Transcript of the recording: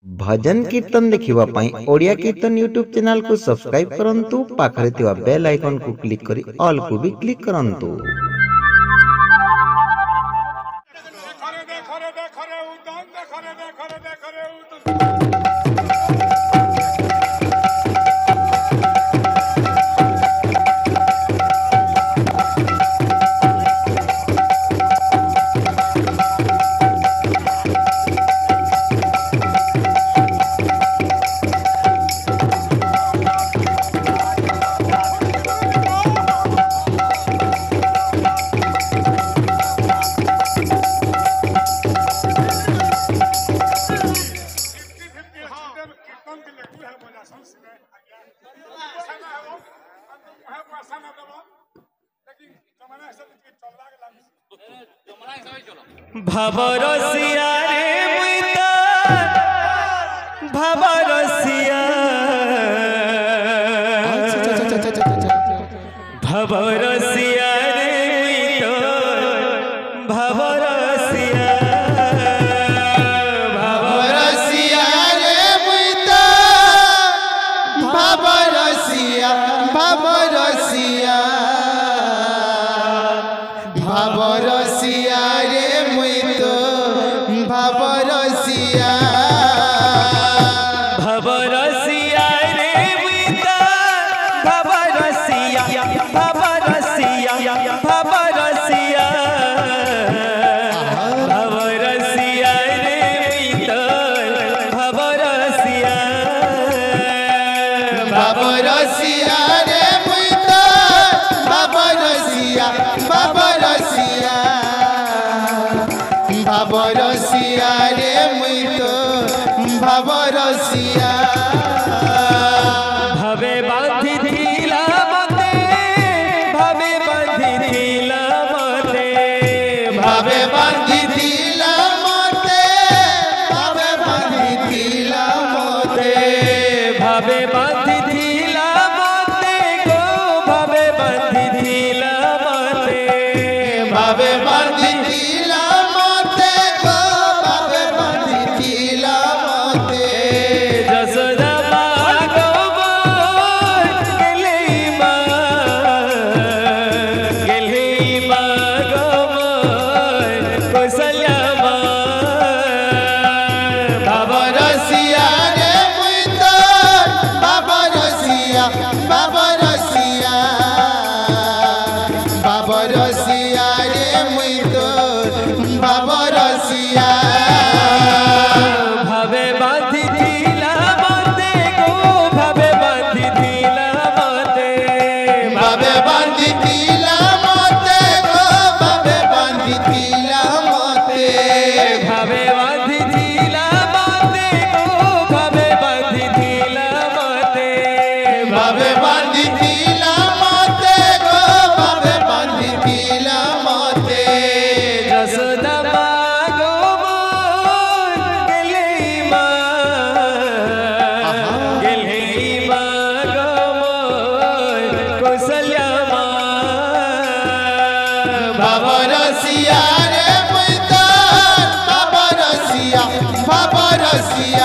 भजन कीर्तन देखिबा पई ओडिया कीर्तन यूट्यूब चैनल को सब्सक्राइब करंतु पाखरे थिबा बेल आइकन को क्लिक करी ऑल को भी क्लिक करंतु। भवरसिया रे मुइता भवरसिया भवरसिया रे मुइता भवरसिया भवरसिया रे मुइता भवरसिया भवरसिया भवरसिया रे मुइतो भवरसिया भवरसिया रे मुइता भवरसिया भवरसिया भवरसिया भवरसिया रे मुइता भवरसिया भवरसिया रे मुइतो भवरसिया भवरसिया भवरसिया रे मुइतो भवरसिया भवे बांधी थीला मते भवे बांधी थीला मते भावे बांधी थीला मोते भावे बांधी थीला मोते भवे बांधी थीला मते गो भवे बांधी थीला मते भावे बांधी थीला मोते गो भावे बांधी थीला मोते जसोदा मागो मोर गेली मागो मोर कौशल्या भवरसिया रे मुइतो भवरसिया भवरसिया भवरसिया रे मुइतो भवरसिया भवे बांधी थीला मते गो भवे बांधी थीला मते भावे बांधी थीला मोते गो भावे बांधी थीला मोते भवे बांधी थीला मते गो भवे बांधी थीला मते भावे बांधी थीला मोते गो भावे बांधी थीला मोते जसोदा मागो मोर गेली मागो मोर कौशल्या भवरसिया रे मुइतो भवरसिया भवरसिया